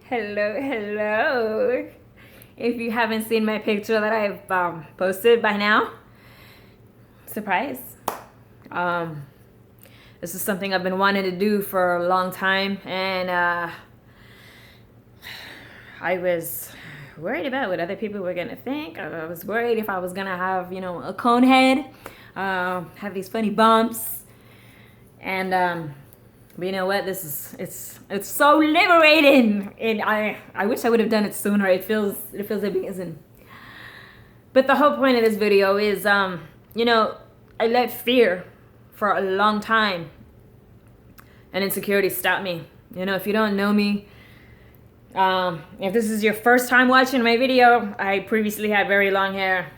Hello. If you haven't seen my picture that I've posted by now, surprise. Um, this is something I've been wanting to do for a long time, and I was worried about what other people were gonna think. I was worried if I was gonna have, a cone head, have these funny bumps, and but you know what? It's so liberating, and I wish I would have done it sooner. It feels amazing. But the whole point of this video is, I let fear for a long time and insecurity stop me. If you don't know me, if this is your first time watching my video, I previously had very long hair.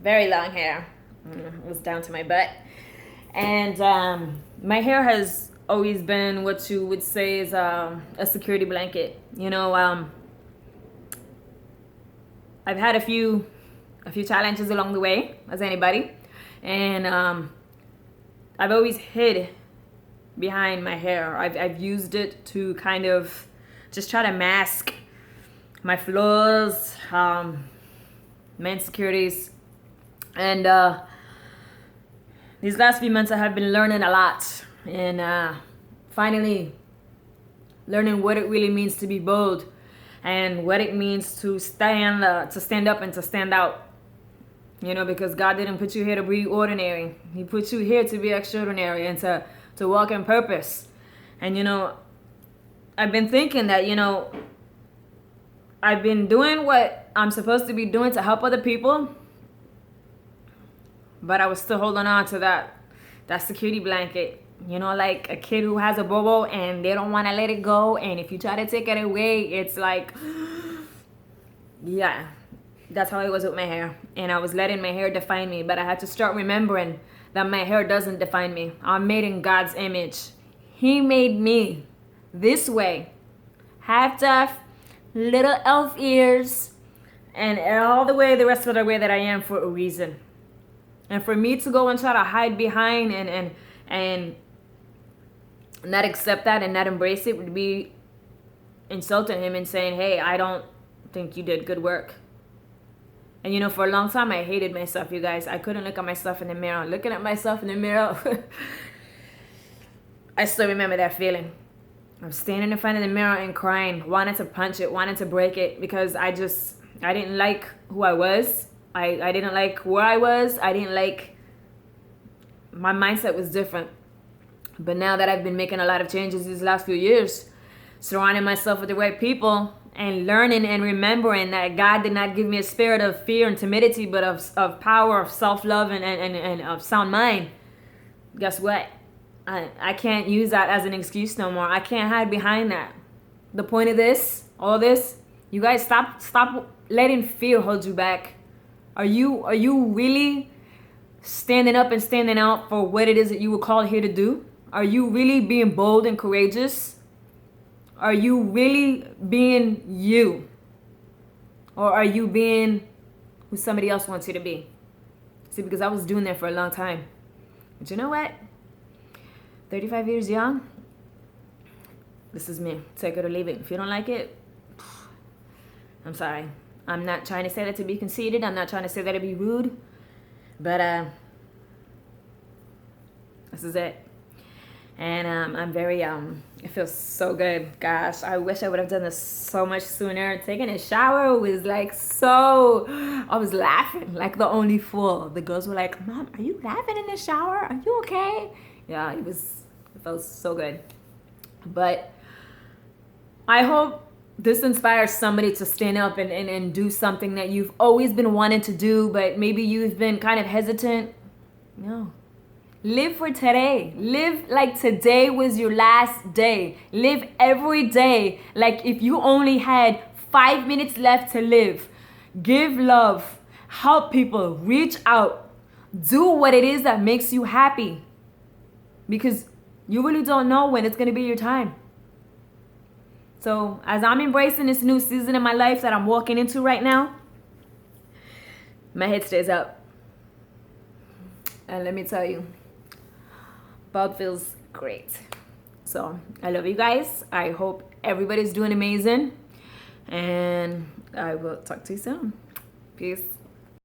Very long hair. It was down to my butt. And my hair has always been what you would say is a security blanket. I've had a few challenges along the way, as anybody, and I've always hid behind my hair. I've used it to kind of just try to mask my flaws, my insecurities, and these last few months I have been learning a lot, and finally learning what it really means to be bold and what it means to stand up and to stand out. Because God didn't put you here to be ordinary. He put you here to be extraordinary and to walk in purpose. And I've been thinking that I've been doing what I'm supposed to be doing to help other people, but I was still holding on to that security blanket. Like a kid who has a bobo and they don't want to let it go, and if you try to take it away, it's like, yeah, that's how it was with my hair. And I was letting my hair define me, but I had to start remembering that my hair doesn't define me. I'm made in God's image. He made me this way, half deaf, little elf ears, and all the rest of the way that I am for a reason. And for me to go and try to hide behind and not accept that and not embrace it would be insulting him and saying, hey, I don't think you did good work. And for a long time I hated myself, you guys. I couldn't look at myself in the mirror. Looking at myself in the mirror, I still remember that feeling. I'm standing in front of the mirror and crying, wanting to punch it, wanting to break it, because I didn't like who I was. I didn't like where I was. I didn't like, my mindset was different. But now that I've been making a lot of changes these last few years, surrounding myself with the right people and learning and remembering that God did not give me a spirit of fear and timidity, but of power, of self-love, and of sound mind. Guess what? I can't use that as an excuse no more. I can't hide behind that. The point of all this, you guys stop letting fear hold you back. Are you really standing up and standing out for what it is that you were called here to do? Are you really being bold and courageous? Are you really being you? Or are you being who somebody else wants you to be? See, because I was doing that for a long time. But you know what? 35 years young, this is me. Take it or leave it. If you don't like it, I'm sorry. I'm not trying to say that to be conceited. I'm not trying to say that to be rude. But this is it. And I'm very, it feels so good. Gosh, I wish I would have done this so much sooner. Taking a shower was like I was laughing like the only fool. The girls were like, Mom, are you laughing in the shower? Are you okay? Yeah, it felt so good. But I hope this inspires somebody to stand up and do something that you've always been wanting to do, but maybe you've been kind of hesitant. No. Live for today. Live like today was your last day. Live every day like if you only had 5 minutes left to live. Give love. Help people. Reach out. Do what it is that makes you happy. Because you really don't know when it's going to be your time. So as I'm embracing this new season in my life that I'm walking into right now, my head stays up. And let me tell you, bald feels great. So I love you guys. I hope everybody's doing amazing. And I will talk to you soon. Peace.